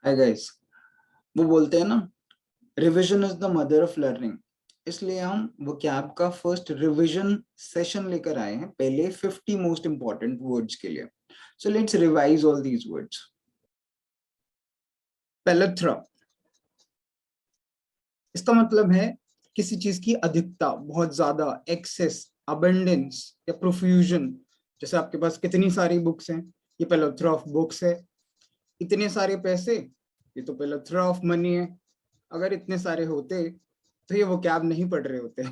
Hi guys, वो बोलते हैं ना, revision is the mother of learning. इसलिए हम वोकैब का फर्स्ट रिवीजन सेशन लेकर आए हैं, पहले 50 मोस्ट इंपॉर्टेंट वर्ड्स के लिए। So let's revise all these words. Plethora, इसका मतलब है किसी चीज की अधिकता, बहुत ज्यादा, एक्सेस, अबंडेंस या प्रोफ्यूजन। जैसे आपके पास कितनी सारी बुक्स हैं, ये पेलेथ्रा ऑफ बुक्स है। इतने सारे पैसे, ये तो पेलेथ्रा ऑफ मनी है। अगर इतने सारे होते तो ये वोकैब नहीं पढ़ रहे होते।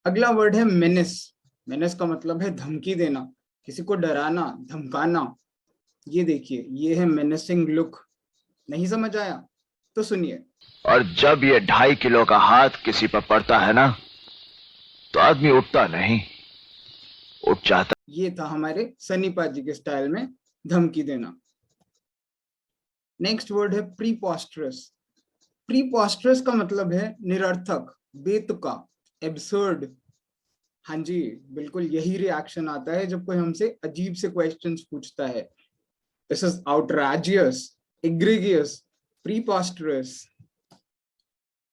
अगला वर्ड है मेनेस। मेनेस का मतलब है धमकी देना, किसी को डराना, धमकाना। ये देखिए, ये है मेनेसिंग लुक। नहीं समझ आया तो सुनिए। और जब ये 2.5 किलो का हाथ किसी पर पड़ता है ना, तो आदमी उठता नहीं, उठ जाता। ये था हमारे सनी पाजी के स्टाइल में धमकी देना। नेक्स्ट वर्ड है प्रीपोस्टरस। प्रीपोस्टरस का मतलब है निरर्थक, बेतुका, एब्सर्ड। हाँ जी, बिल्कुल यही रिएक्शन आता है जब कोई हमसे अजीब से क्वेश्चंस पूछता है। This is outrageous, egregious, preposterous।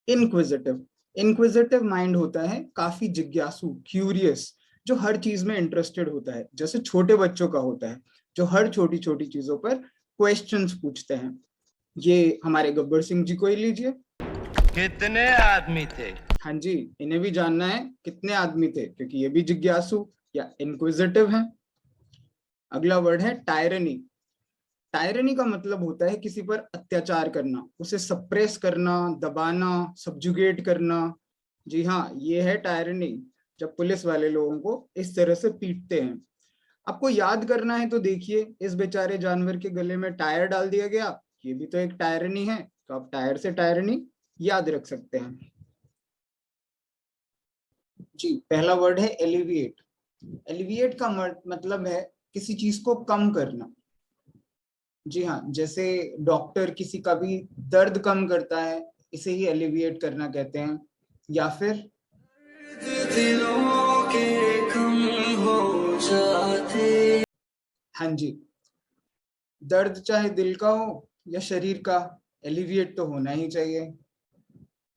Inquisitive, inquisitive mind होता है काफी जिज्ञासु, क्यूरियस, जो हर चीज में इंटरेस्टेड होता है, जैसे छोटे बच्चों का होता है, जो हर छोटी छोटी चीजों पर क्वेश्चंस पूछते हैं। ये हमारे गब्बर सिंह जी को ही लीजिए। कितने आदमी थे? हाँ जी, इन्हें भी जानना है कितने आदमी थे, क्योंकि ये भी जिज्ञासु या इंक्विजिटिव हैं। अगला वर्ड है टायरनी। टायरनी का मतलब होता है किसी पर अत्याचार करना, उसे सप्रेस करना, दबाना, सब्जुगेट करना। जी हाँ, ये है टायरनी, जब पुलिस वाले लोगों को इस तरह से पीटते हैं। आपको याद करना है तो देखिए, इस बेचारे जानवर के गले में टायर डाल दिया गया, ये भी तो एक टायरनी है। तो आप टायर से टायरनी याद रख सकते हैं। जी, पहला वर्ड है एलिविएट। एलिविएट का मतलब है किसी चीज को कम करना। जी हाँ, जैसे डॉक्टर किसी का भी दर्द कम करता है, इसे ही एलिविएट करना कहते हैं। या फिर दिलों के कम हो जाते। हाँ जी, दर्द चाहे दिल का हो या शरीर का, एलिविएट तो होना ही चाहिए।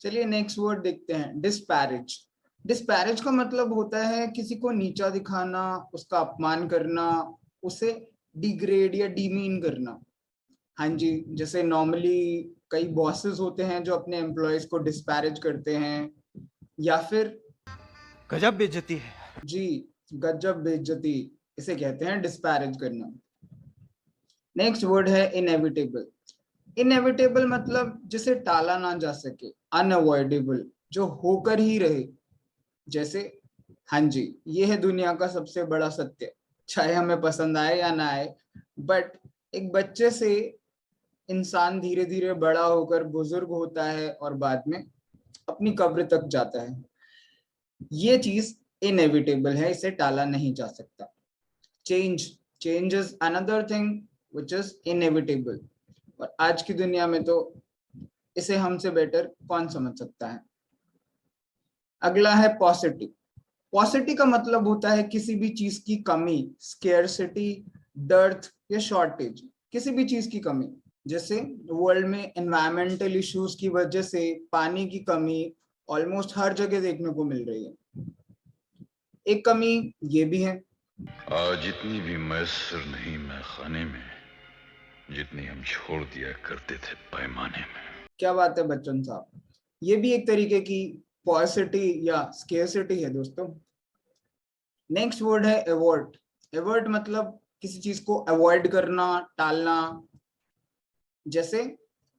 चलिए नेक्स्ट वर्ड देखते हैं, डिस्पैरेज। डिस्पैरेज का मतलब होता है किसी को नीचा दिखाना, उसका अपमान करना, उसे डिग्रेड या डीमीन करना। हाँ जी, जैसे नॉर्मली कई बॉसेस होते हैं जो अपने एम्प्लॉयज को डिस्पैरेज करते हैं। या फिर गजब बेइज्जती है। जी, गजब बेइज्जती, इसे कहते हैं डिस्पैरेज करना। नेक्स्ट वर्ड है इनएविटेबल। इनएविटेबल मतलब जिसे टाला ना जा सके, अनअवॉइडेबल, जो होकर ही रहे। जैसे हाँ जी, ये है दुनिया का सबसे बड़ा सत्य, चाहे हमें पसंद आए या ना आए, बट एक बच्चे से इंसान धीरे धीरे बड़ा होकर बुजुर्ग होता है और बाद में अपनी कब्र तक जाता है। ये चीज इनएविटेबल है, इसे टाला नहीं जा सकता। Change, change is another thing which is inevitable, और आज की दुनिया में तो इसे हमसे बेटर कौन समझ सकता है। अगला है पॉसिटी। पॉसिटी का मतलब होता है किसी भी चीज की कमी, स्केर्सिटी, डर्थ या शॉर्टेज, किसी भी चीज की कमी। जैसे वर्ल्ड में एनवायरमेंटल इश्यूज की वजह से पानी की कमी ऑलमोस्ट हर जगह देखने को मिल रही है। एक कमी ये भी है, आज इतनी भी मैसर नहीं मैं खाने में, जितनी हम छोड़ दिया करते थे पैमाने में। क्या बात है बच्चन साहब, ये भी एक तरीके की पॉसिटी या स्केर्सिटी है दोस्तों। नेक्स्ट वर्ड है एवर्ट। एवर्ट मतलब किसी चीज को अवॉइड करना, टालना। जैसे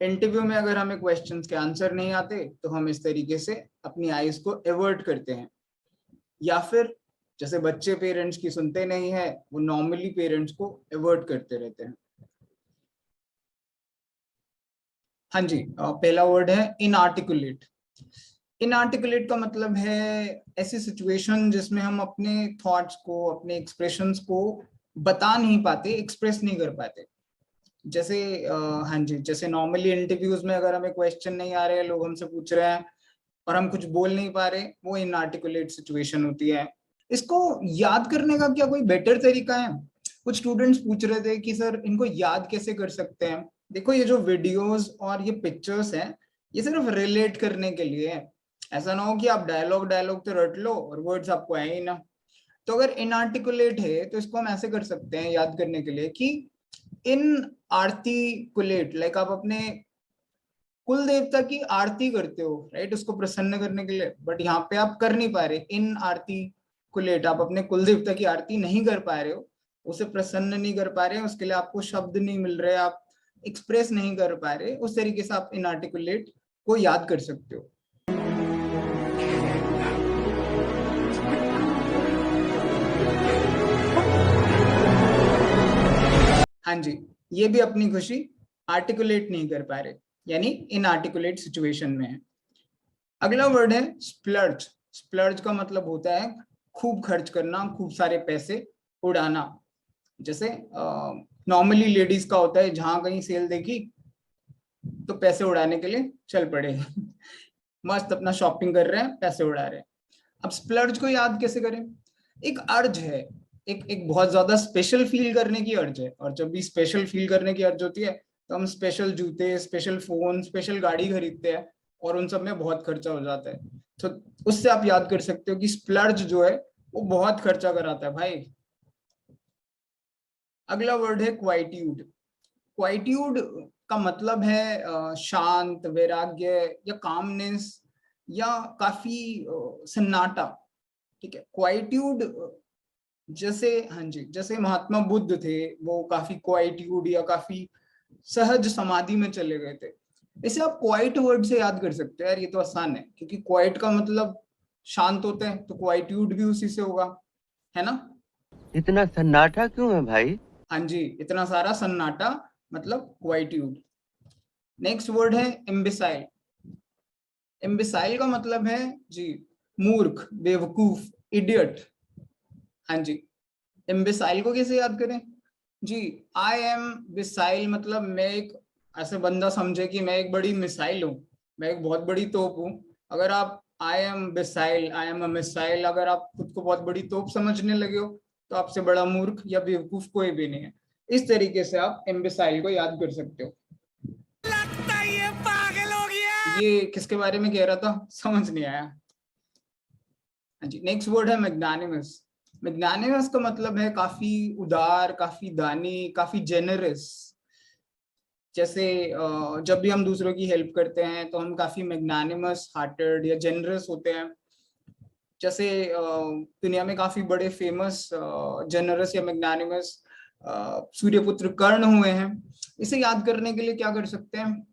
इंटरव्यू में अगर हमें क्वेश्चंस के आंसर नहीं आते तो हम इस तरीके से अपनी आईज को एवर्ट करते हैं। या फिर जैसे बच्चे पेरेंट्स की सुनते नहीं है, वो नॉर्मली पेरेंट्स को एवर्ट करते रहते हैं। हाँ जी, पहला वर्ड है इनआर्टिकुलेट। इनआर्टिकुलेट का मतलब है ऐसी सिचुएशन जिसमें हम अपने थॉट्स को, अपने एक्सप्रेशंस को बता नहीं पाते, एक्सप्रेस नहीं कर पाते। जैसे हाँ जी, जैसे नॉर्मली इंटरव्यूज में अगर हमें क्वेश्चन नहीं आ रहे हैं, लोग हमसे पूछ रहे हैं और हम कुछ बोल नहीं पा रहे, वो इनआर्टिकुलेट सिचुएशन होती है। इसको याद करने का क्या कोई बेटर तरीका है? कुछ स्टूडेंट्स पूछ रहे थे कि सर इनको याद कैसे कर सकते हैं, देखो ये जो वीडियोस और ये पिक्चर्स हैं, ये सिर्फ रिलेट करने के लिए है। ऐसा ना हो कि आप डायलॉग डायलॉग तो रट लो और वर्ड्स आपको आए ही ना। तो अगर इनआर्टिकुलेट है तो इसको हम ऐसे कर सकते हैं याद करने के लिए कि इन आर्टिकुलेट, लाइक आप अपने कुल देवता की आरती करते हो, राइट, उसको प्रसन्न करने के लिए, बट यहाँ पे आप कर नहीं पा रहे। इन आरती कुलेट, आप अपने कुल देवता की आरती नहीं कर पा रहे हो, उसे प्रसन्न नहीं कर पा रहे, उसके लिए आपको शब्द नहीं मिल रहे, आप एक्सप्रेस नहीं कर पा रहे, उस तरीके से आप इनआर्टिकुलेट को याद कर सकते हो। हाँ जी, ये भी अपनी खुशी आर्टिकुलेट नहीं कर पा रहे, यानी इनआर्टिकुलेट सिचुएशन में है। अगला वर्ड है स्प्लर्ज। स्प्लर्ज का मतलब होता है खूब खर्च करना, खूब सारे पैसे उड़ाना। जैसे नॉर्मली लेडीज का होता है, जहां कहीं सेल देखी तो पैसे उड़ाने के लिए चल पड़े मस्त अपना शॉपिंग कर रहे हैं, पैसे उड़ा रहे हैं। अब स्प्लर्ज को याद कैसे करें? एक अर्ज है, एक बहुत ज्यादा स्पेशल फील करने की अर्ज है, और जब भी स्पेशल फील करने की अर्ज होती है तो हम स्पेशल जूते, स्पेशल फोन, स्पेशल गाड़ी खरीदते हैं, और उन सब में बहुत खर्चा हो जाता है। तो उससे आप याद कर सकते हो कि स्प्लर्ज जो है वो बहुत खर्चा कराता है भाई। अगला वर्ड है क्वाइट्यूड। क्वाइट्यूड का मतलब है शांत, वैराग्य या कामनेस, या काफी सन्नाटा। ठीक है, क्वाइट्यूड जैसे, हाँ जी, जैसे महात्मा बुद्ध थे, वो काफी क्वाइट्यूड या काफी सहज समाधि में चले गए थे। इसे आप क्वाइट वर्ड से याद कर सकते हो यार, ये तो आसान है, क्योंकि क्वाइट का मतलब शांत होते हैं, तो क्वाइट्यूड भी उसी से होगा, है ना? इतना सन्नाटा क्यों है भाई? हाँ जी, इतना सारा सन्नाटा मतलब क्वाइट्यूड। नेक्स्ट वर्ड है इम्बिसाइल। इम्बिसाइल का मतलब है जी मूर्ख, बेवकूफ, इडियट। हाँ जी, इम्बिसाइल को कैसे याद करें जी? आई एम बिसाइल मतलब मैं एक, ऐसे बंदा समझे कि मैं एक बड़ी मिसाइल हूँ, मैं एक बहुत बड़ी तोप हूँ। अगर आप I am missile, I am a missile, अगर आप खुद को बहुत बड़ी तोप समझने लगे हो तो आपसे बड़ा मूर्ख या बेवकूफ कोई भी नहीं है। इस तरीके से आप इम्बिसाइल को याद कर सकते हो। लगता है ये पागल हो गया। ये किसके बारे में कह रहा था, समझ नहीं आया। हाँ जी, नेक्स्ट वर्ड है मैग्नानिमस। मैग्नानिमस का मतलब है काफी उदार, काफी दानी, काफी जेनरस। जैसे जब भी हम दूसरों की हेल्प करते हैं तो हम काफी मैग्नानिमस हार्टेड या जेनरस होते हैं। जैसे दुनिया में काफी बड़े फेमस जेनरस या मैग्नानिमस सूर्यपुत्र कर्ण हुए हैं। इसे याद करने के लिए क्या कर सकते हैं?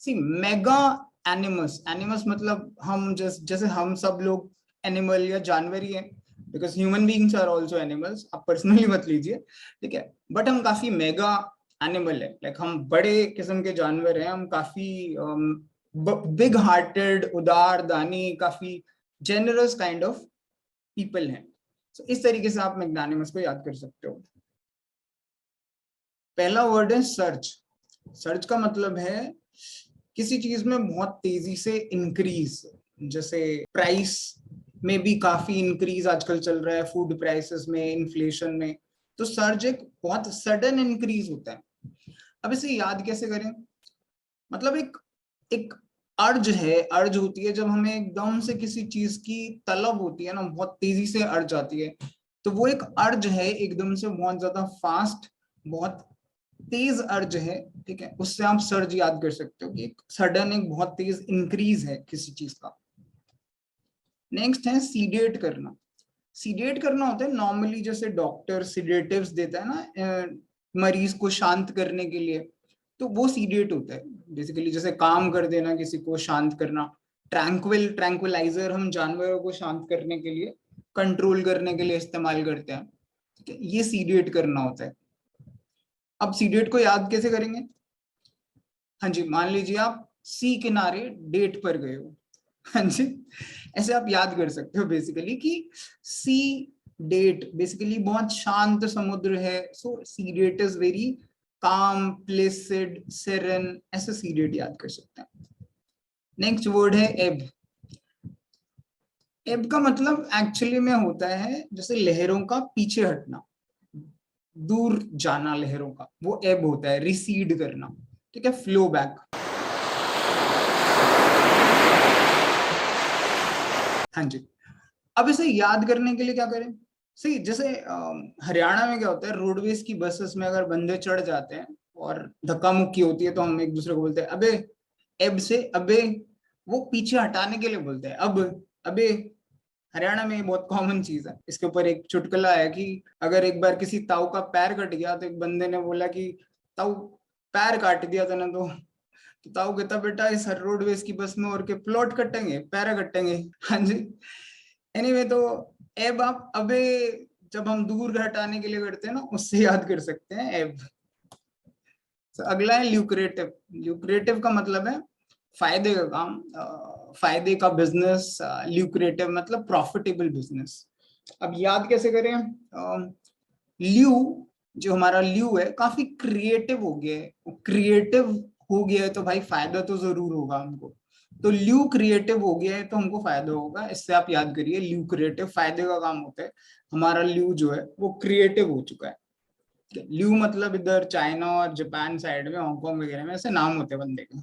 सी मेगा एनिमस, एनिमस मतलब हम, जैसे हम सब लोग एनिमल या जानवर ही हैं, because human beings are also animals, आप पर्सनली मत लीजिए, ठीक है, बट हम काफी मेगा एनिमल है, लाइक हम बड़े किस्म के जानवर हैं, हम काफी बिग हार्टेड, उदार दानी, काफी जेनरस काइंड ऑफ पीपल हैं। So, इस तरीके से आप मैग्नानिमस को याद कर सकते हो। पहला वर्ड है सर्ज। सर्ज का मतलब है किसी चीज में बहुत तेजी से इंक्रीज, जैसे प्राइस में भी काफी इंक्रीज आजकल चल रहा है, फूड प्राइसेस में, इन्फ्लेशन में। तो सर्ज एक बहुत सडन इंक्रीज होता है। अब इसे याद कैसे करें? मतलब एक एक अर्ज है, अर्ज होती है जब हमें एकदम से किसी चीज की तलब होती है ना, बहुत तेजी से अर्ज आती है, तो वो एक अर्ज है, एकदम से बहुत ज्यादा फास्ट, बहुत तेज अर्ज है, ठीक है, उससे आप सर्ज याद कर सकते हो कि एक सडन, एक बहुत तेज इंक्रीज है किसी चीज का। नेक्स्ट है सीडेट करना। सीडेट करना होता है नॉर्मली, जैसे डॉक्टर सीडेटिव्स देता है ना मरीज को शांत करने के लिए, तो वो सीडेट होता है बेसिकली, जैसे काम कर देना, किसी को शांत करना। ट्रैंक्विलाइजर हम जानवरों को शांत करने के लिए, कंट्रोल करने के लिए इस्तेमाल करते हैं, ठीक है, ये सीडेट करना होता है। अब सीडेट को याद कैसे करेंगे? हाँ जी, मान लीजिए आप सी किनारे डेट पर गए हो, हाँ जी, ऐसे आप याद कर सकते हो बेसिकली कि सी डेट बेसिकली बहुत शांत समुद्र है, so sea that is very calm, placid, serene, ऐसे सी डेट याद कर सकते हैं। नेक्स्ट वर्ड है एब। एब का मतलब एक्चुअली में होता है जैसे लहरों का पीछे हटना, दूर जाना लहरों का, वो एब होता है, रिसीड करना, ठीक है, फ्लो बैक। हाँ जी, अब इसे याद करने के लिए क्या करें? सही, जैसे हरियाणा में क्या होता है, रोडवेज की बसेस में अगर बंदे चढ़ जाते हैं और धक्का मुक्की होती है तो हम एक दूसरे को बोलते हैं अबे, एब से अबे, वो पीछे हटाने के लिए बोलते हैं अब, अबे। हरियाणा में ये बहुत कॉमन चीज है। इसके ऊपर एक चुटकुला है कि अगर एक बार किसी ताऊ का पैर कट गया तो एक बंदे ने बोला कि ताऊ पैर काट दिया था ना, तो ताऊ कहता बेटा इस हर रोडवेज की बस में और के प्लॉट कटेंगे, पैरा कटेंगे। हाँ जी, एनीवे तो एब आप अबे जब हम दूर हटाने के लिए करते हैं ना, उससे याद कर सकते हैं एब। तो अगला है ल्यूक्रेटिव। ल्यूक्रेटिव का मतलब है फायदे का काम, फायदे का बिजनेस। ल्यूक्रेटिव मतलब प्रॉफिटेबल बिजनेस। अब याद कैसे करें? ल्यू, जो हमारा ल्यू है, काफी क्रिएटिव हो गया है। क्रिएटिव हो गया है तो भाई फायदा तो जरूर होगा हमको। तो ल्यू क्रिएटिव हो गया है तो हमको फायदा होगा। इससे आप याद करिए, ल्यू क्रिएटिव फायदे का काम होता है। हमारा ल्यू जो है वो क्रिएटिव हो चुका है। ल्यू मतलब इधर चाइना और जापान साइड में, हांगकांग वगैरह में ऐसे नाम होते हैं बंदे के।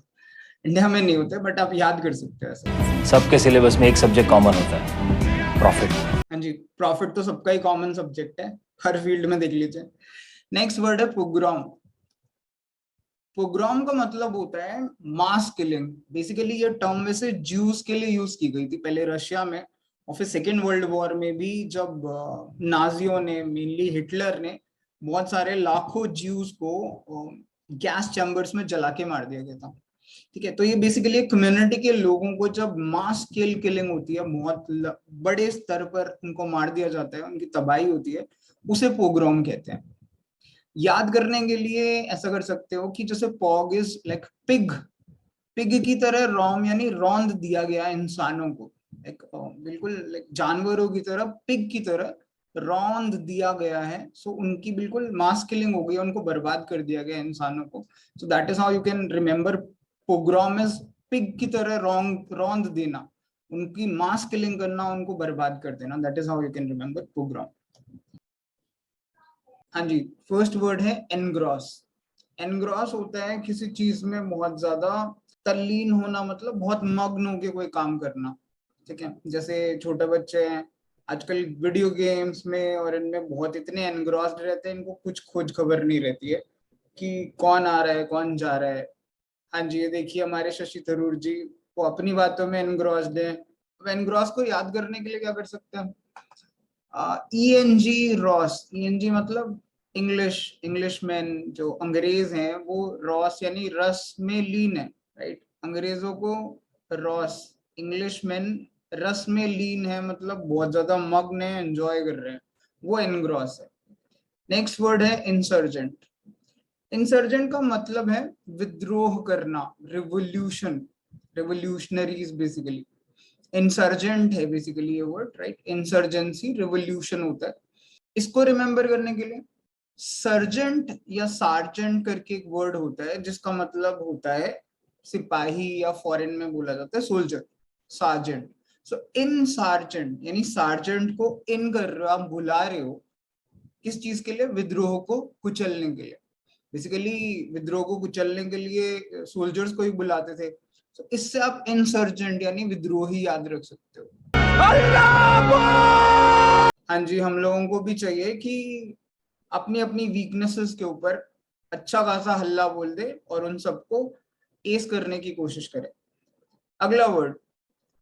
इंडिया में नहीं होते, बट आप याद कर सकते हो ऐसे। सबके सिलेबस में एक सब्जेक्ट कॉमन होता है, प्रॉफिट। हाँ जी, प्रॉफिट तो सबका ही कॉमन सब्जेक्ट है, हर फील्ड में देख लीजिए। नेक्स्ट वर्ड है पोग्राम। पोग्राम का मतलब होता है मास किलिंग। बेसिकली ये टर्म वैसे ज्यूज के लिए यूज की गई थी पहले रशिया में, और फिर सेकेंड वर्ल्ड वॉर में भी, जब नाजियों ने, मेनली हिटलर ने, बहुत सारे लाखों ज्यूज को गैस चैम्बर्स में जला के मार दिया गया था। ठीक है, तो ये बेसिकली कम्युनिटी के लोगों को जब मास स्केल किलिंग होती है, बहुत बड़े स्तर पर उनको मार दिया जाता है, उनकी तबाही होती है, उसे पोग्राम कहते हैं। याद करने के लिए ऐसा कर सकते हो कि जैसे पॉग इज लाइक पिग, पिग की तरह रोम यानी रौंद दिया गया इंसानों को, एक बिल्कुल लाइक जानवरों की तरह, पिग की तरह रौंद दिया गया है। सो उनकी बिल्कुल मास किलिंग हो गई, उनको बर्बाद कर दिया गया इंसानों को। So that is how you can remember pogrom is pig की तरह रौंद देना, उनकी मास किलिंग करना, उनको बर्बाद कर देना। That is how you can remember pogrom. हाँ जी, फर्स्ट वर्ड है एनग्रॉस। एनग्रॉस होता है किसी चीज में बहुत ज्यादा तल्लीन होना, मतलब बहुत मग्न होके कोई काम करना। ठीक है, जैसे छोटे बच्चे हैं आजकल वीडियो गेम्स में और इनमें बहुत इतने एनग्रॉस्ड रहते हैं, इनको कुछ खोज खबर नहीं रहती है कि कौन आ रहा है कौन जा रहा है। हाँ जी, ये देखिए हमारे शशि थरूर जी, वो अपनी बातों में एनग्रॉस्ड है। अब एनग्रॉस को याद करने के लिए क्या कर सकते हैं? ENG Ross. ENG मतलब इंग्लिश मैन, जो अंग्रेज हैं वो रॉस यानी रस में लीन है, राइट। अंग्रेजों को रॉस, इंग्लिश मैन रस में लीन है, मतलब बहुत ज्यादा मग्न है, एंजॉय कर रहे हैं, वो एनग्रॉस है। नेक्स्ट वर्ड है इंसर्जेंट। इंसर्जेंट का मतलब है विद्रोह करना, रिवोल्यूशन, रिवोल्यूशनरीज बेसिकली। इंसर्जेंट है बेसिकली ये वर्ड, राइट। इंसर्जेंसी रिवोल्यूशन होता है। इसको रिमेम्बर करने के लिए सर्जेंट या सार्जेंट करके एक वर्ड होता है जिसका मतलब होता है सिपाही, या फॉरेन में बोला जाता है सोल्जर, सार्जेंट। सो इन सार्जेंट यानी सार्जेंट को इन कर रहे हो, आप बुला रहे हो किस चीज के लिए? विद्रोह को कुचलने के लिए। बेसिकली विद्रोह को कुचलने के लिए सोल्जर्स को ही बुलाते थे। तो इससे आप इंसर्जेंट यानी विद्रोही याद रख सकते हो। हाँ जी, हम लोगों को भी चाहिए कि अपनी अपनी वीकनेसेस के ऊपर अच्छा खासा हल्ला बोल दे और उन सबको एस करने की कोशिश करे। अगला वर्ड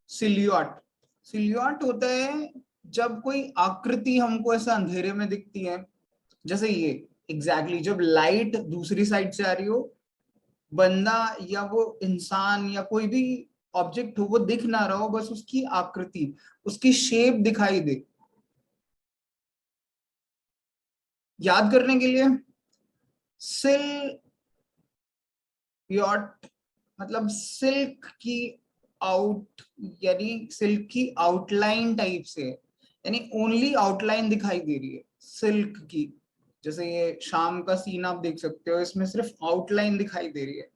सिल्यूट। सिल्यूट होता है जब कोई आकृति हमको ऐसा अंधेरे में दिखती है, जैसे ये एग्जैक्टली जब लाइट दूसरी साइड से आ रही हो, बंदा या वो इंसान या कोई भी ऑब्जेक्ट हो वो दिख ना रहा हो, बस उसकी आकृति, उसकी शेप दिखाई दे। याद करने के लिए सिल्यूट मतलब सिल्क की आउट, यानी सिल्क की आउटलाइन टाइप से, यानी ओनली आउटलाइन दिखाई दे रही है सिल्क की। जैसे ये शाम का सीन आप देख सकते हो, इसमें सिर्फ आउटलाइन दिखाई दे रही है।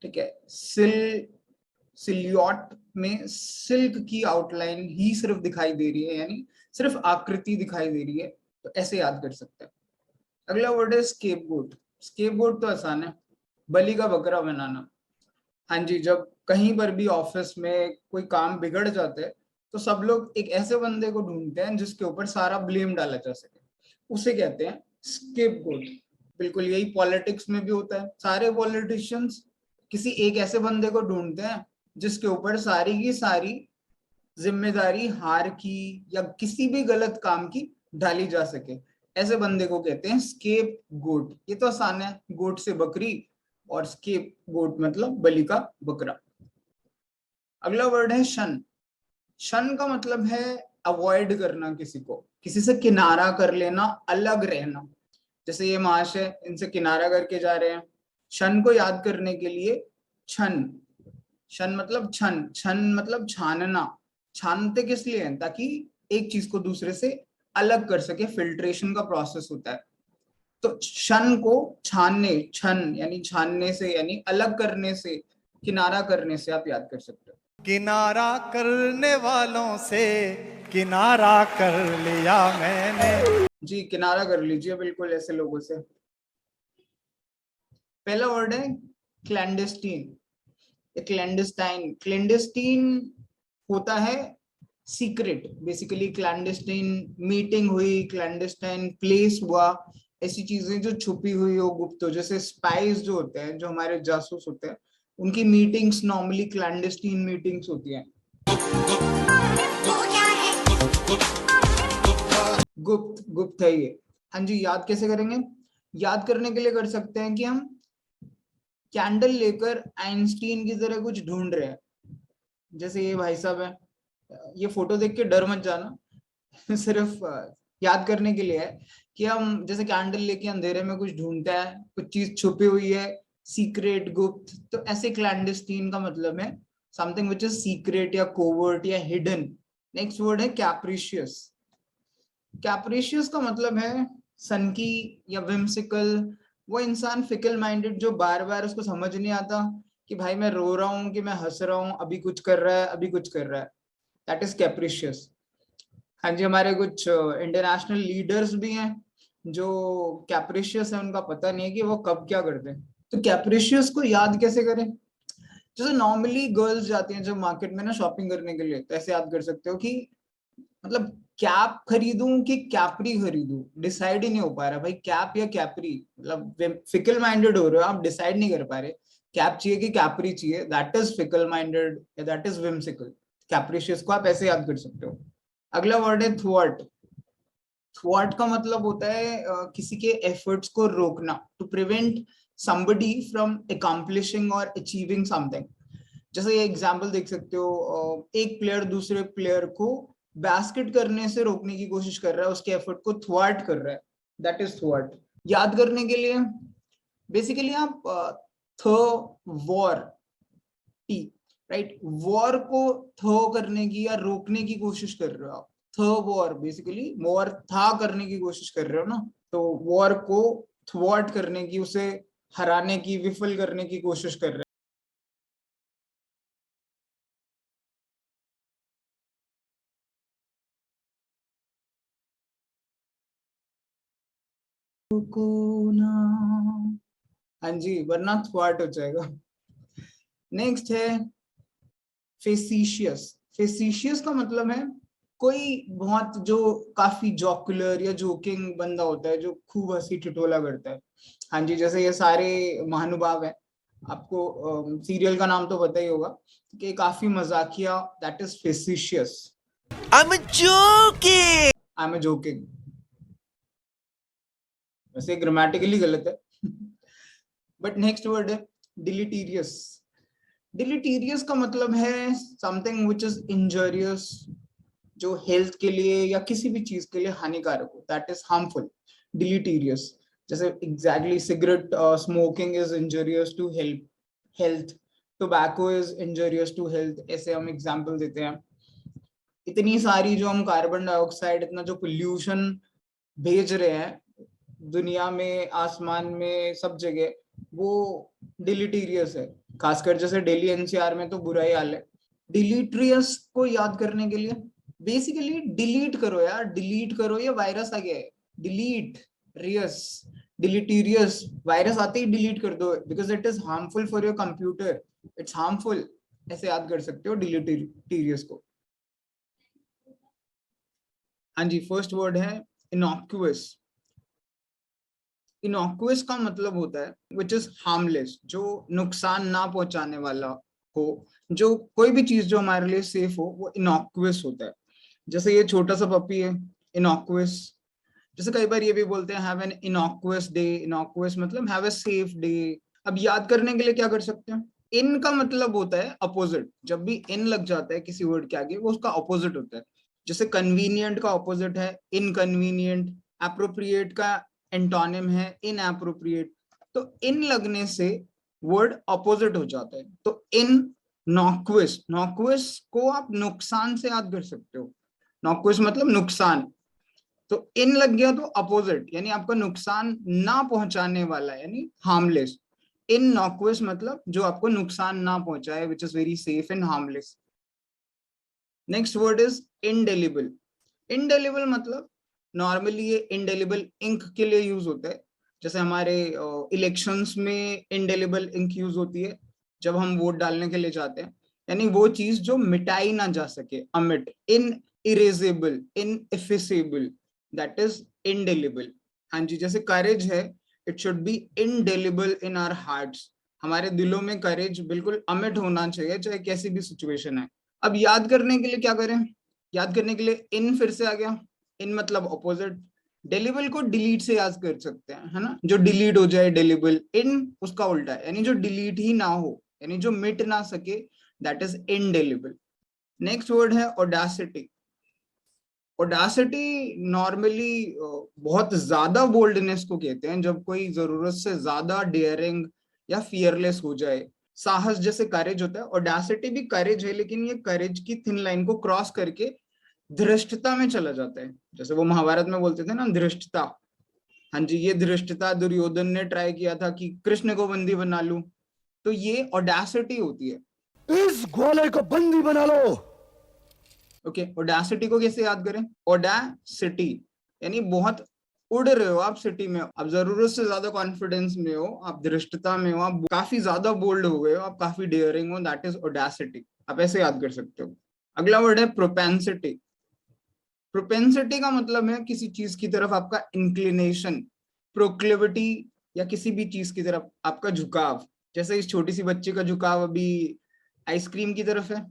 ठीक है, सिल्यूट में सिल्क की आउटलाइन ही सिर्फ दिखाई दे रही है, यानी सिर्फ आकृति दिखाई दे रही है। तो ऐसे याद कर सकते हैं। अगला वर्ड है स्केपगोट। स्केपगोट तो आसान है, बलि का बकरा बनाना। हाँ जी, जब कहीं पर भी ऑफिस में कोई काम बिगड़ जाता है तो सब लोग एक ऐसे बंदे को ढूंढते हैं जिसके ऊपर सारा ब्लेम डाला जा सके, उसे कहते हैं स्केपगोट। बिल्कुल यही पॉलिटिक्स में भी होता है, सारे पॉलिटिशियंस किसी एक ऐसे बंदे को ढूंढते हैं जिसके ऊपर सारी की सारी जिम्मेदारी हार की या किसी भी गलत काम की डाली जा सके, ऐसे बंदे को कहते हैं स्केप गोट। ये तो आसान है, गोट से बकरी और स्केप गोट मतलब बलि का बकरा। अगला वर्ड है शन। शन का मतलब है अवॉइड करना, किसी को, किसी से किनारा कर लेना, अलग रहना। जैसे ये महाशय इनसे किनारा करके जा रहे हैं, शन को याद करने के लिए छन। शन मतलब छन, छन मतलब छानना। छानते किस लिए हैं? ताकि एक चीज को दूसरे से अलग कर सके, फिल्ट्रेशन का प्रोसेस होता है। तो शन को छानने, छन यानी छानने से यानी अलग करने से, किनारा करने से आप याद कर सकते हो। किनारा करने वालों से किनारा कर लिया मैंने। जी, किनारा कर लीजिए बिल्कुल ऐसे लोगों से। पहला वर्ड है क्लैंडेस्टीन। क्लैंडेस्टाइन, क्लैंडेस्टीन होता है सीक्रेट। बेसिकली क्लैंडेस्टाइन मीटिंग हुई, क्लैंडेस्टाइन प्लेस हुआ, ऐसी चीजें जो छुपी हुई हो, गुप्त हो। जैसे स्पाइस जो होते हैं, जो हमारे जासूस होते हैं, उनकी मीटिंग्स नॉर्मली क्लैंडेस्टीन मीटिंग्स होती हैं। गुप्त, गुप्त है ये। हाँ जी, याद कैसे करेंगे? याद करने के लिए कर सकते हैं कि हम कैंडल लेकर आइंस्टीन की तरह कुछ ढूंढ रहे हैं। जैसे ये भाई साहब है, ये फोटो देख के डर मत जाना सिर्फ याद करने के लिए है कि हम जैसे कैंडल लेके अंधेरे में कुछ ढूंढते हैं, कुछ चीज छुपी हुई है, सीक्रेट, गुप्त। तो ऐसे क्लैंडेस्टीन का मतलब है समथिंग विच इज सीक्रेट या कोवर्ट या हिडन। नेक्स्ट वर्ड है कैप्रिशियस। कैप्रिशियस का मतलब है सनकी या विम्सिकल। वो इंसान फिकल माइंडेड जो बार बार उसको समझ नहीं आता कि भाई मैं रो रहा हूँ कि मैं हंस रहा हूँ, अभी कुछ कर रहा है, अभी कुछ कर रहा है। That is capricious. हाँ जी, हमारे कुछ इंटरनेशनल लीडर्स भी हैं जो कैप्रिशियस है, उनका पता नहीं है कि वो कब क्या करते हैं। तो कैप्रिशियस को याद कैसे करें? जैसे नॉर्मली गर्ल्स जाती हैं जब मार्केट में ना शॉपिंग करने के लिए, तो ऐसे याद कर सकते हो कि मतलब कैप खरीदूं कि कैप्री खरीदूं, डिसाइड ही नहीं हो पा रहा भाई, कैप या कैप्री। मतलब फिकल माइंडेड हो रहे हो आप, डिसाइड नहीं कर पा रहे कैप चाहिए कि कैप्री चाहिए। That is fickle minded, that is whimsical. Capricious को आप ऐसे याद कर सकते हो। अगला वर्ड है थ्वाट। थ्वाट का मतलब होता है किसी के एफर्ट्स को रोकना, to prevent somebody from accomplishing or achieving something। जैसे ये एग्जांपल देख सकते हो, एक प्लेयर दूसरे प्लेयर को बास्केट करने से रोकने की कोशिश कर रहा है, उसके एफर्ट को थ्वाट कर रहा है, दैट इज थ्वाट। याद करने के लिए बेसिकली आप थ वॉर टी, राइट, वॉर को थ करने की या रोकने की कोशिश कर रहे हो आप। थ वॉर, बेसिकली वॉर था करने की कोशिश कर रहे हो ना, तो वॉर को थ्वाट करने की, उसे हराने की, विफल करने की कोशिश कर रहे हैं। हाँ जी, वरना थ्वाट हो जाएगा। नेक्स्ट है फेसिशियस। फेसिशियस का मतलब है कोई बहुत जो काफी जॉकुलर या जोकिंग बंदा होता है, जो खूब हंसी ठिठोला करता है। हाँ जी, जैसे ये सारे महानुभाव है, आपको सीरियल का नाम तो पता ही होगा कि काफी मजाकिया, that is facetious. I'm joking. I am joking, वैसे ग्रामेटिकली गलत है बट नेक्स्ट वर्ड है डिलीटीरियस। डिलीटीरियस का मतलब है समथिंग विच इज इंजरियस, जो हेल्थ के लिए या किसी भी चीज के लिए हानिकारक हो, दैट इज हार्मफुल, डिलीटीरियस। जैसे exactly cigarette smoking is injurious to health, tobacco is injurious to health, ऐसे हम एग्जांपल देते हैं। इतनी सारी जो हम कार्बन डाइऑक्साइड, इतना जो पोल्यूशन भेज रहे हैं दुनिया में, आसमान में, सब जगह, वो डिलीटीरियस है। खासकर जैसे दिल्ली एनसीआर में तो बुरा ही हाल है। डिलीट्रियस को याद करने के लिए बेसिकली डिलीट करो यार, डिलीट करो, ये वायरस आ गया है। डिलीट रियस, डिलीटीरियस, वायरस आते ही डिलीट कर दो because it is harmful for your computer, it's harmful, ऐसे याद कर सकते हो डिलीटीरियस को। हाँ जी, फर्स्ट वर्ड है इनॉक्यूअस। इनॉक्यूअस का मतलब होता है विच इज हार्मलेस, जो नुकसान ना पहुंचाने वाला हो, जो कोई भी चीज जो हमारे लिए सेफ हो वो इनॉक्यूअस होता है। जैसे ये छोटा सा पपी है, इनॉक्यूअस। जैसे कई बार ये भी बोलते हैं हैव एन इनॉक्यूअस डे, इनॉक्यूअस मतलब हैव अ सेफ डे। अब याद करने के लिए क्या कर सकते हैं, इन का मतलब होता है अपोजिट, जब भी इन लग जाता है किसी वर्ड के आगे वो उसका अपोजिट होता है। जैसे कन्वीनियंट का अपोजिट है इनकन्वीनियंट, एप्रोप्रिएट का एंटोनिम है इनएप्रोप्रिएट। तो इन लगने से वर्ड अपोजिट हो जाता है। तो इन नॉक्विस, नॉक्विस को आप नुकसान से याद कर सकते हो, नॉक्विस मतलब नुकसान। तो इन लग गया तो अपोजिट, यानी आपका नुकसान ना पहुंचाने वाला, यानी हार्मलेस। इन नॉक्विस मतलब जो आपको नुकसान ना पहुंचाए, विच is very safe and harmless. Next word is indelible. Indelible मतलब नॉर्मली ये इंडेलिबल इंक के लिए यूज होता है। जैसे हमारे इलेक्शंस में इंडेलिबल इंक यूज होती है जब हम वोट डालने के लिए जाते हैं, यानी वो चीज जो मिटाई ना जा सके, अमिट। Inerasable, ineffaceable, that is indelible. हाँ जी, जैसे करेज है, it should be indelible in our hearts. हमारे दिलों में करेज बिल्कुल अमिट होना चाहिए, चाहे कैसी भी सिचुएशन है। अब याद करने के लिए क्या करें, याद करने के लिए इन फिर से आ गया, इन मतलब अपोजिट। डेलिबल को डिलीट से याद कर सकते हैं, है ना, जो डिलीट हो जाए डेलिबल। इन उसका उल्टा है, यानी जो डिलीट ही ना हो, यानी जो मिट ना सके, that is indelible. Next word है ऑडासिटी। ऑडासिटी नॉर्मली बहुत ज्यादा बोल्डनेस को कहते हैं, जब कोई जरूरत से ज्यादा डेयरिंग या फियरलेस हो जाए। साहस जैसे करेज होता है, ऑडासिटी भी करेज है, लेकिन ये करेज की थिन लाइन को क्रॉस करके धृष्टता में चला जाता है। जैसे वो महाभारत में बोलते थे ना, धृष्टता। हाँ जी, ये धृष्टता दुर्योधन ने ट्राई किया था कि कृष्ण को बंदी बना लूं, तो ये ऑडासिटी होती है। इस ग्वाले को बंदी बना लो। ओके, ऑडासिटी को कैसे याद करें, ऑडासिटी यानी बहुत उड़ रहे हो आप सिटी में, आप जरूरत से ज्यादा कॉन्फिडेंस में हो, आप धृष्टता में हो, आप काफी ज्यादा बोल्ड हो गए हो, आप काफी डेयरिंग हो, दैट इज ऑडासिटी। आप ऐसे याद कर सकते हो। अगला वर्ड है प्रोपेंसिटी। प्रोपेंसिटी का मतलब है किसी चीज की तरफ आपका इंक्लिनेशन, प्रोक्लिविटी, या किसी भी चीज की तरफ आपका झुकाव। जैसे इस छोटी सी बच्ची का झुकाव अभी आइसक्रीम की तरफ है,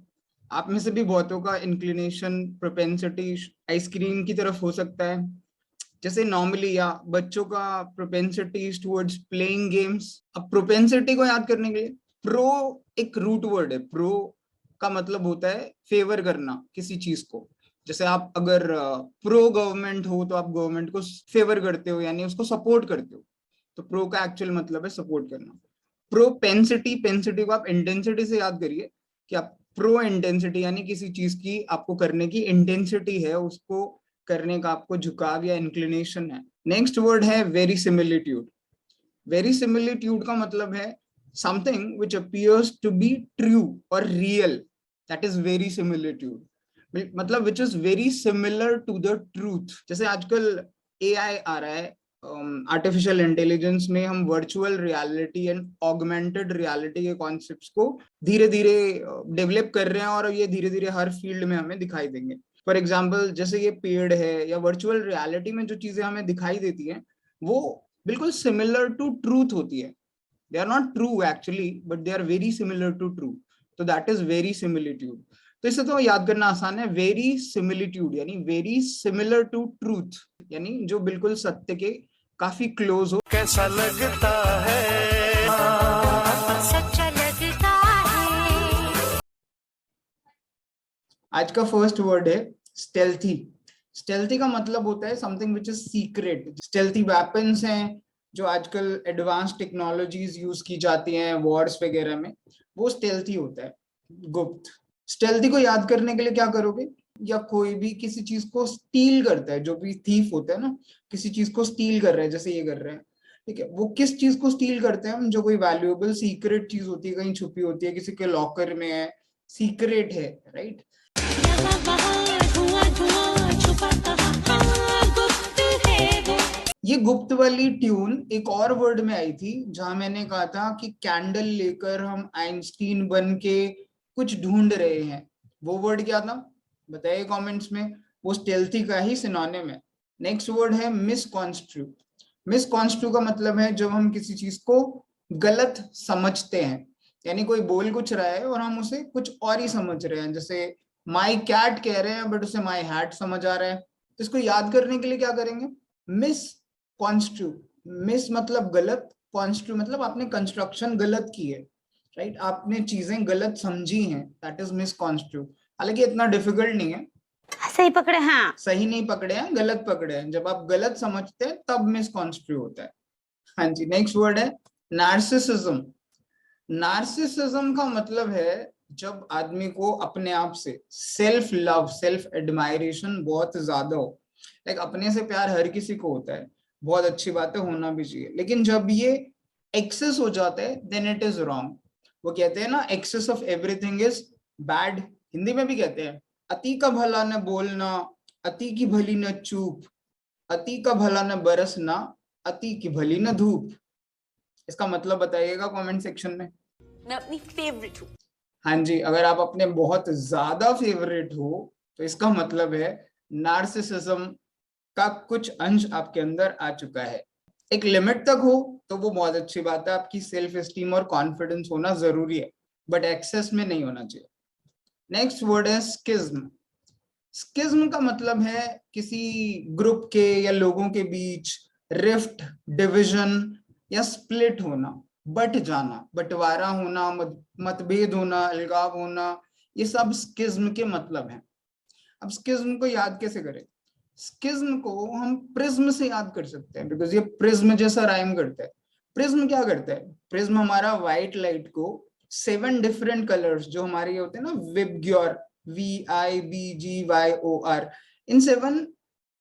आप में से भी बहुतों का इंक्लिनेशन, प्रोपेंसिटी आइसक्रीम की तरफ हो सकता है। जैसे नॉर्मली या बच्चों का प्रोपेंसिटी टुवर्ड्स प्लेइंग गेम्स। अब प्रोपेंसिटी को याद करने के लिए प्रो एक रूट वर्ड है, प्रो का मतलब होता है फेवर करना किसी चीज को। जैसे आप अगर प्रो गवर्नमेंट हो तो आप गवर्नमेंट को फेवर करते हो, यानी उसको सपोर्ट करते हो। तो प्रो का एक्चुअल मतलब है सपोर्ट करना। प्रोपेंसिटी, पेंसिटी को आप इंटेंसिटी से याद करिए कि आप प्रो इंटेंसिटी, यानी किसी चीज की आपको करने की इंटेंसिटी है, उसको करने का आपको झुकाव या इंक्लिनेशन है। नेक्स्ट वर्ड है वेरीसिमिलिट्यूड। वेरीसिमिलिट्यूड का मतलब है something which appears to be true और रियल, दैट इज वेरीसिमिलिट्यूड। मतलब which is very similar to the truth. जैसे आजकल एआई आ रहा है, आर्टिफिशियल इंटेलिजेंस में हम virtual reality and augmented reality के कॉन्सेप्ट्स को धीरे धीरे डेवलप कर रहे हैं, और ये धीरे धीरे हर फील्ड में हमें दिखाई देंगे। फॉर एग्जाम्पल, जैसे ये पेड़ है, या वर्चुअल रियलिटी में जो चीजें हमें दिखाई देती हैं वो बिल्कुल सिमिलर टू ट्रूथ होती है। They are not true actually, but they are very similar to true, तो दैट इज वेरी सिमिलिट्यूड। तो इसे तो याद करना आसान है, वेरी सिमिलिट्यूड यानी वेरी सिमिलर टू ट्रूथ, यानी जो बिल्कुल सत्य के काफी क्लोज हो। कैसा लगता है, सच्चा लगता है। आज का फर्स्ट वर्ड है स्टेल्थी। स्टेल्थी का मतलब होता है something which is secret. Stealthy weapons हैं जो आजकल एडवांस टेक्नोलॉजीज यूज की जाती हैं वॉर्स वगैरह में, वो स्टेल्थी होता है, गुप्त। स्टेल्थी को याद करने के लिए क्या करोगे, या कोई भी किसी चीज को स्टील करता है, जो भी थीफ होता है ना, किसी चीज को स्टील कर रहा है, जैसे ये कर रहे हैं, ठीक है, वो किस चीज को स्टील करते हैं हम, जो कोई वैल्यूएबल सीक्रेट चीज होती है, कहीं छुपी होती है, किसी के लॉकर में है, सीक्रेट है, राइट। ये गुप्त वाली ट्यून एक और वर्ड में आई थी जहां मैंने कहा था कि कैंडल लेकर हम आइंस्टीन बन के कुछ ढूंढ रहे हैं। वो वर्ड क्या था बताइए कमेंट्स में। वो स्टेल्थी का ही सिनोनिम है। नेक्स्ट वर्ड है मिसकॉन्स्ट्रू। मिसकॉन्स्ट्रू का मतलब है जब हम किसी चीज को गलत समझते हैं, यानी कोई बोल कुछ रहा है और हम उसे कुछ और ही समझ रहे हैं। जैसे माई कैट कह रहे हैं बट उसे माई हैट समझ आ रहा है। तो इसको याद करने के लिए क्या करेंगे, मिस कॉन्स्ट्रू। मिस मतलब गलत, कॉन्स्ट्रू मतलब आपने कंस्ट्रक्शन गलत की है, राइट, आपने चीजें गलत समझी हैं, दैट इज मिस कॉन्स्ट्रू। हालांकि इतना डिफिकल्ट नहीं है, सही पकड़े हाँ। सही नहीं पकड़े हैं, गलत पकड़े हैं। जब आप गलत समझते हैं तब मिस कॉन्स्ट्रू होता है। हाँ जी, नेक्स्ट वर्ड है नार्सिसिज्म। नार्सिसिज्म का मतलब है जब आदमी को अपने आप से सेल्फ लव, सेल्फ एडमायरेशन बहुत ज्यादा हो। लाइक अपने से प्यार हर किसी को होता है, बहुत अच्छी बात है, होना भी चाहिए, लेकिन जब ये एक्सेस हो जाता है देन इट इज रॉन्ग। वो कहते हैं ना excess of everything is bad. Hindi में भी कहते हैं अति का भला न बोलना, अति की भली न चूप, अति का भला न बरसना, अति की भली न धूप। इसका मतलब बताइएगा कमेंट सेक्शन में। मैं अपनी फेवरेट हूँ। हाँ जी, अगर आप अपने बहुत ज्यादा फेवरेट हो तो इसका मतलब है नार्सिसिज्म का कुछ अंश आपके अंदर आ चुका है। एक लिमिट तक हो तो वो बहुत अच्छी बात है, आपकी सेल्फ एस्टीम और कॉन्फिडेंस होना जरूरी है, बट एक्सेस में नहीं होना चाहिए। नेक्स्ट वर्ड है स्किज्म। स्किज्म का मतलब है किसी ग्रुप के या लोगों के बीच रिफ्ट, डिविजन या स्प्लिट होना, बट जाना, बंटवारा होना, मतभेद होना, अलगाव होना, ये सब स्किज्म के मतलब हैं। अब स्किज्म को याद कैसे करें? स्किज्म को हम प्रिज्म से याद कर सकते हैं, बिकॉज ये प्रिज्म जैसा राइम करता है। प्रिज्म क्या करता है? प्रिज्म हमारा व्हाइट लाइट को 7 डिफरेंट कलर्स जो हमारे होते हैं ना, विबग्योर, VIBGYOR, इन 7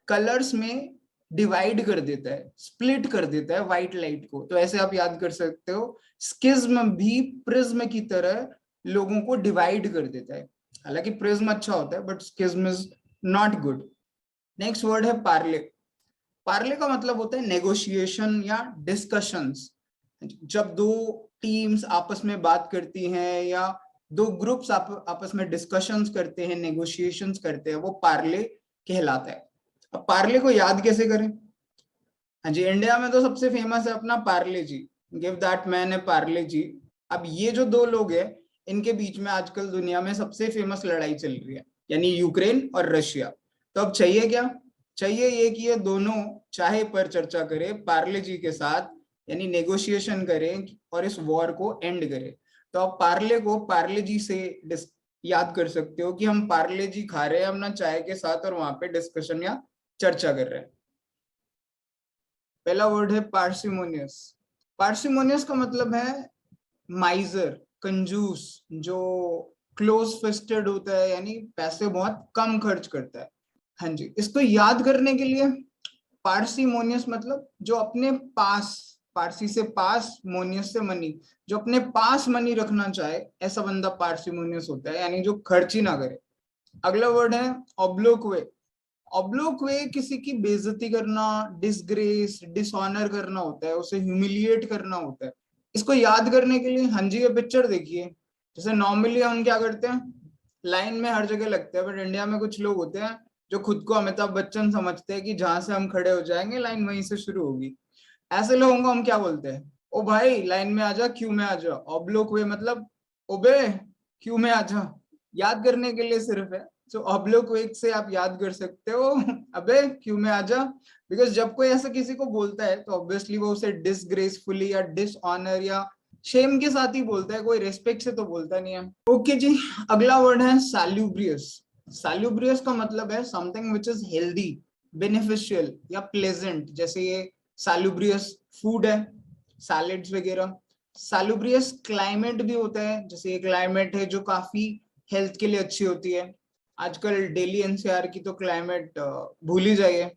कलर्स में डिवाइड कर देता है, स्प्लिट कर देता है व्हाइट लाइट को। तो ऐसे आप याद कर सकते हो, स्किज्म भी प्रिज्म की तरह लोगों को डिवाइड कर देता है। हालांकि प्रिज्म अच्छा होता है but schism is not good. Next word है पार्ले। पार्ले का मतलब होता है नेगोशिएशन या डिस्कशंस। जब दो टीम्स आपस में बात करती हैं या दो ग्रुप्स आपस में डिस्कशंस करते हैं, नेगोशिएशंस करते हैं, वो पार्ले कहलाता है। अब पार्ले को याद कैसे करें? हाँ जी, इंडिया में तो सबसे फेमस है अपना पार्ले जी, गिव दैट मैन ए पार्ले जी। अब ये जो दो लोग हैं इनके बीच में आजकल दुनिया में सबसे फेमस लड़ाई चल रही है, यानी यूक्रेन और रशिया। तो अब चाहिए क्या? चाहिए ये कि ये दोनों चाहे पर चर्चा करें पार्ले जी के साथ, यानी नेगोशिएशन करें और इस वॉर को एंड करें। तो आप पार्ले को पार्ले जी से याद कर सकते हो कि हम पार्ले जी खा रहे हैं अपना चाय के साथ और वहां पे डिस्कशन या चर्चा कर रहे हैं। पहला वर्ड है पार्सिमोनियस। पार्सिमोनियस का मतलब है माइजर, कंजूस, जो क्लोज फिस्टेड होता है, यानी पैसे बहुत कम खर्च करता है। हाँ जी, इसको याद करने के लिए पार्सिमोनियस मतलब जो अपने पास, पारसी से पास, मोनियस से मनी, जो अपने पास मनी रखना चाहे ऐसा बंदा पार्सिमोनियस होता है, यानी जो खर्च ही ना करे। अगला वर्ड है ऑब्लोक वे। ऑब्लोक वे किसी की बेइज्जती करना, डिसग्रेस, डिसऑनर करना होता है, उसे ह्यूमिलिएट करना होता है। इसको याद करने के लिए हाँ जी ये पिक्चर देखिए। जैसे नॉर्मली हम क्या करते हैं, लाइन में हर जगह लगते हैं, बट इंडिया में कुछ लोग होते हैं जो खुद को अमिताभ बच्चन समझते हैं कि जहां से हम खड़े हो जाएंगे लाइन वहीं से शुरू होगी। ऐसे लोगों को हम क्या बोलते हैं? ओ भाई लाइन में आजा, क्यू में आजा। ऑब्लोक वे मतलब ओबे क्यू में आजा। याद करने के लिए सिर्फ है, तो ऑब्लोक वे से आप याद कर सकते हो अबे क्यू में आजा। बिकॉज जब कोई ऐसा किसी को बोलता है तो ऑब्वियसली वो उसे डिसग्रेसफुली या डिसऑनर या शेम के साथ ही बोलता है, कोई रेस्पेक्ट से तो बोलता नहीं है। ओके जी, अगला वर्ड है सैल्यूब्रियस। सैल्यूब्रियस का मतलब है something which is healthy, beneficial या प्लेजेंट। जैसे ये सैल्यूब्रियस फूड है, सैलेड्स वगैरह। सैल्यूब्रियस क्लाइमेट भी होता है, जैसे ये क्लाइमेट है जो काफी हेल्थ के लिए अच्छी होती है। आजकल दिल्ली NCR की तो क्लाइमेट भूल ही जाइए।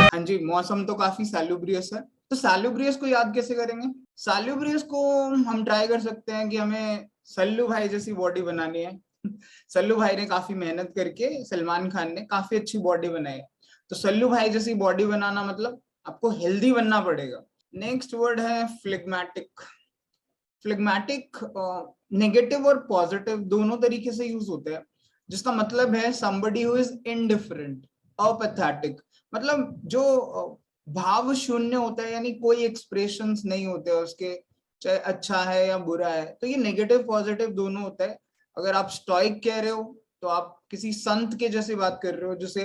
हाँ जी, मौसम तो काफी सैल्यूब्रियस है। तो सैल्यूब्रियस को याद कैसे करेंगे? सैल्यूब्रियस को हम ट्राई कर सकते हैं कि हमें सल्लू भाई जैसी बॉडी बनानी है, सल्लू भाई ने काफी मेहनत करके सलमान खान ने काफी अच्छी बॉडी बनाई है। तो सल्लू भाई जैसी बॉडी बनाना मतलब आपको हेल्दी बनना पड़ेगा। नेक्स्ट वर्ड है फ्लेग्मेटिक। फ्लेग्मेटिक नेगेटिव और पॉजिटिव दोनों तरीके से यूज होते हैं, जिसका मतलब है somebody who is indifferent, apathetic, मतलब जो भाव शून्य होता है, यानी कोई एक्सप्रेशंस नहीं होते उसके, चाहे अच्छा है या बुरा है। तो ये नेगेटिव पॉजिटिव दोनों होता है। अगर आप स्टोइक कह रहे हो तो आप किसी संत के जैसे बात कर रहे हो जिसे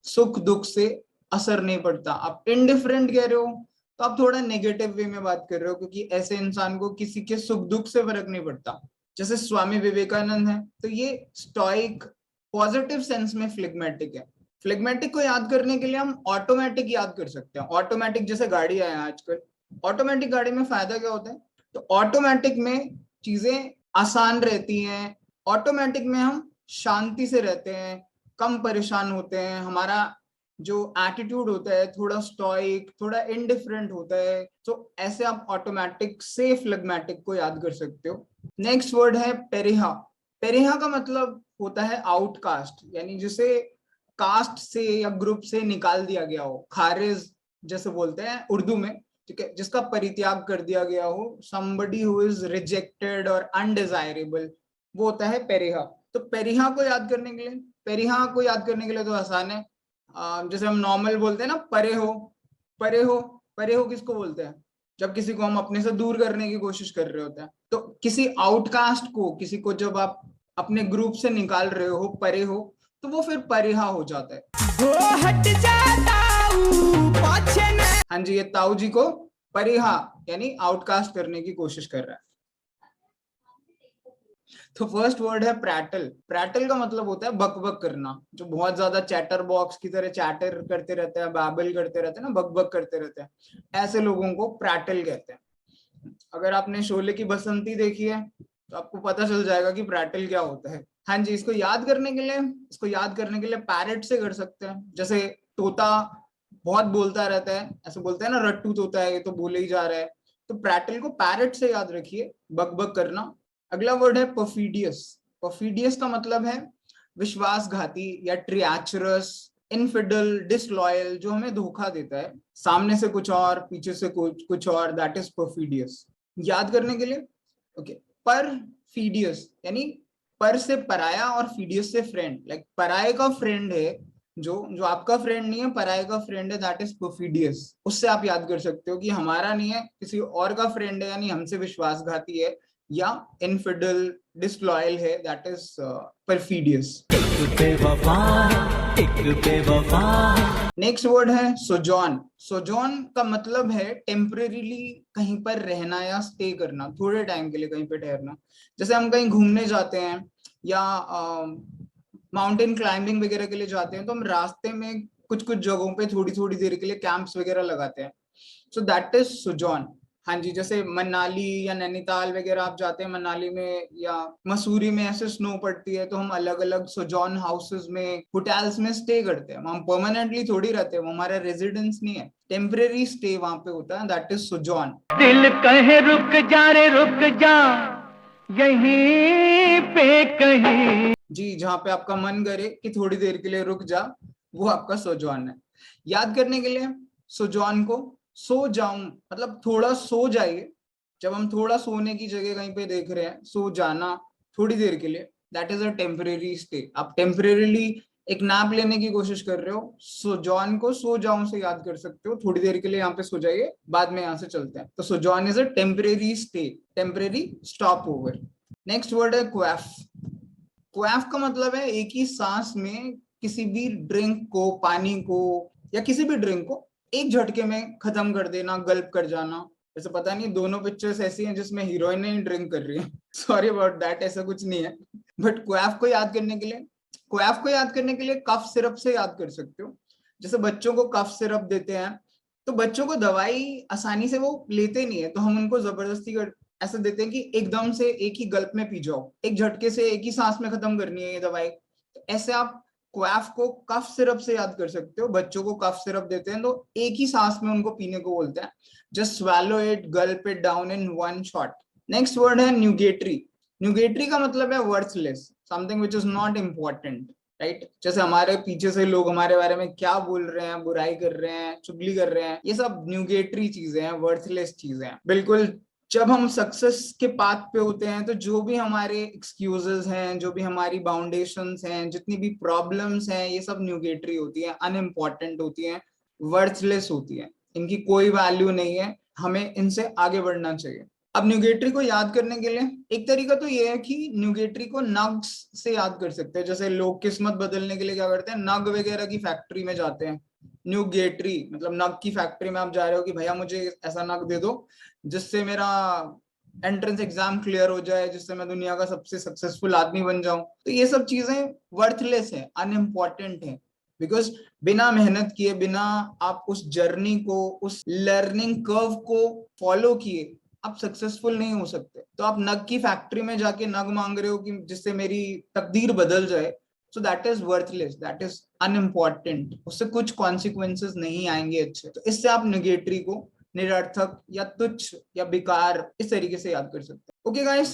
सुख दुख से असर नहीं पड़ता। आप इनडिफरेंट कह रहे हो तो आप थोड़ा नेगेटिव वे में बात कर रहे हो, क्योंकि ऐसे इंसान को किसी के सुख दुख से फर्क नहीं पड़ता, जैसे स्वामी विवेकानंद है। तो ये स्टोइक पॉजिटिव सेंस में फ्लेग्मेटिक है। फ्लेग्मेटिक को याद करने के लिए हम ऑटोमेटिक याद कर सकते हैं। ऑटोमेटिक जैसे गाड़ी आया आजकल, ऑटोमेटिक गाड़ी में फायदा क्या होता है? तो ऑटोमेटिक में चीजें आसान रहती हैं, ऑटोमेटिक में हम शांति से रहते हैं, कम परेशान होते हैं, हमारा जो एटीट्यूड होता है थोड़ा स्टोइक, थोड़ा इनडिफरेंट होता है। तो ऐसे आप ऑटोमेटिक से फ्लेग्मेटिक को याद कर सकते हो। नेक्स्ट वर्ड है पेरिहा। पेरिहा का मतलब होता है आउटकास्ट, यानी जिसे कास्ट से या ग्रुप से निकाल दिया गया हो, खारिज जैसे बोलते हैं उर्दू में, ठीक है, जिसका परित्याग कर दिया गया हो, somebody who is rejected और undesirable, वो होता है पेरिहा। तो पेरिहा को याद करने के लिए, पेरिहा को याद करने के लिए तो आसान है। जैसे हम नॉर्मल बोलते हैं ना, परे हो, परे हो, परे हो किसको बोलते हैं? जब किसी को हम अपने से दूर करने की कोशिश कर रहे होते हैं। तो किसी आउटकास्ट को, किसी को जब आप अपने ग्रुप से निकाल रहे हो, परे हो, तो वो फिर परिहा हो जाता है। हाँ जी, ये ताऊ जी को परिहा यानी आउटकास्ट करने की कोशिश कर रहा है। तो फर्स्ट वर्ड है प्रैटल। प्रैटल का मतलब होता है बक बक करना, जो बहुत ज्यादा चैटर बॉक्स की तरह चैटर करते रहते हैं, बैबल करते रहते हैं ना, बक बक करते रहते हैं, ऐसे लोगों को प्रैटल कहते हैं। अगर आपने शोले की बसंती देखी है तो आपको पता चल जाएगा कि प्रैटल क्या होता है। हाँ जी, इसको याद करने के लिए पैरेट से कर सकते हैं। जैसे तोता बहुत बोलता रहता है, ऐसे बोलते हैं ना, रट्टू तोता है, ये तो बोले ही जा रहा है। तो प्रैटल को पैरेट से याद रखिए, बक बक करना। अगला वर्ड है परफिडियस। परफिडियस का मतलब है विश्वासघाती या ट्रिएचरस, इनफिडल, डिसलॉयल, जो हमें धोखा देता है, सामने से कुछ और पीछे से कुछ और, दैट इज परफिडियस। याद करने के लिए ओके, परफिडियस यानी पर से पराया और फीडियस से फ्रेंड। लाइक पराये का फ्रेंड है जो आपका फ्रेंड नहीं है, पराये का फ्रेंड है, दैट इज परफिडियस। उससे आप याद कर सकते हो कि हमारा नहीं है, किसी और का फ्रेंड है, यानी हमसे विश्वासघाती है या इनफिडल, डिसलॉयल है, that is perfidious. Next word है सोजॉन। सोजॉन का मतलब है टेम्परेरीली कहीं पर रहना या स्टे करना, थोड़े टाइम के लिए कहीं पे ठहरना। जैसे हम कहीं घूमने जाते हैं या माउंटेन क्लाइंबिंग वगैरह के लिए जाते हैं, तो हम रास्ते में कुछ कुछ जगहों पे थोड़ी थोड़ी देर के लिए कैंप्स वगैरह लगाते हैं। So that is sojourn. हाँ जी, जैसे मनाली या नैनीताल वगैरह आप जाते हैं, मनाली में या मसूरी में ऐसे स्नो पड़ती है, तो हम अलग अलग सोजॉन हाउसेस में, होटल्स में स्टे करते हैं। हम परमानेंटली थोड़ी रहते हैं, वो हमारा रेजिडेंस नहीं है, टेम्परेरी स्टे वहां पे होता है, दैट इज सोजॉन। दिल कहे रुक जा रे रुक जा, यहीं पे कहीं। जी, जहाँ पे आपका मन करे कि थोड़ी देर के लिए रुक जा, वो आपका सोजॉन है। याद करने के लिए सोजॉन को सो जाऊं मतलब थोड़ा सो जाइए। जब हम थोड़ा सोने की जगह कहीं पे देख रहे हैं, सो जाना थोड़ी देर के लिए, that is a temporary stay. आप टेम्परेरीली एक नैप लेने की कोशिश कर रहे हो, सोजॉन को सो जाऊं से याद कर सकते हो, थोड़ी देर के लिए यहाँ पे सो जाइए, बाद में यहाँ से चलते हैं। तो sojourn is a temporary stay, temporary stop over. Next word है क्वैफ। क्वैफ का मतलब है एक ही सांस में किसी भी ड्रिंक को, पानी को या किसी भी ड्रिंक को एक झटके में खत्म कर देना, गल्प कर जाना। वैसे पता नहीं दोनों पिक्चर्स ऐसी हैं जिसमें हीरोइन ही ड्रिंक कर रही है, सॉरी अबाउट दैट, ऐसा कुछ नहीं है। बट क्वैफ को याद करने के लिए कफ सिरप से याद कर सकते हो। जैसे बच्चों को कफ सिरप देते हैं, तो बच्चों को दवाई आसानी से वो लेते नहीं है, तो हम उनको जबरदस्ती ऐसे देते हैं कि एकदम से एक ही गल्प में पी जाओ, एक झटके से एक ही सांस में खत्म करनी है ये दवाई। तो ऐसे आप क्वैफ को कफ सिरप से याद कर सकते हो। बच्चों को कफ सिरप देते हैं तो एक ही सांस में उनको पीने को बोलते हैं, just swallow it, Gulp it down in one shot. Next word है न्यूगेटरी। न्यूगेटरी का मतलब है worthless. Something which is not important, right? जैसे हमारे पीछे से लोग हमारे बारे में क्या बोल रहे हैं, बुराई कर रहे हैं, चुगली कर रहे हैं, ये सब न्यूगेटरी चीजें हैं, वर्थलेस चीजें हैं। बिल्कुल जब हम सक्सेस के पाथ पे होते हैं तो जो भी हमारे एक्सक्यूजेस हैं, जो भी हमारी बाउंडेशंस हैं, जितनी भी प्रॉब्लम्स हैं, ये सब न्यूगेटरी होती हैं, अनइम्पॉर्टेंट होती हैं, वर्थलेस होती हैं, इनकी कोई वैल्यू नहीं है, हमें इनसे आगे बढ़ना चाहिए। अब न्यूगेटरी को याद करने के लिए एक तरीका तो ये है कि न्यूगेटरी को नग्स से याद कर सकते हैं। जैसे लोग किस्मत बदलने के लिए क्या करते हैं, नग वगैरह की फैक्ट्री में जाते हैं। न्यूगेटरी मतलब नग की फैक्ट्री में आप जा रहे हो कि भैया मुझे ऐसा नग दे दो जिससे मेरा एंट्रेंस एग्जाम क्लियर हो जाए, जिससे मैं दुनिया का सबसे सक्सेसफुल आदमी बन जाऊं। तो ये सब चीजें वर्थलेस है, अनइम्पॉर्टेंट है, बिकॉज बिना मेहनत किए, बिना आप उस जर्नी को, उस लर्निंग कर्व को फॉलो किए आप सक्सेसफुल नहीं हो सकते। तो आप नग की फैक्ट्री में जाके नग मांग रहे हो कि जिससे मेरी तकदीर बदल जाए, सो that is worthless, that is unimportant, उससे कुछ कॉन्सिक्वेंसेस नहीं आएंगे अच्छे। तो इससे आप निगेटरी को निरर्थक या तुच्छ या बेकार इस तरीके से याद कर सकते हैं। Okay guys,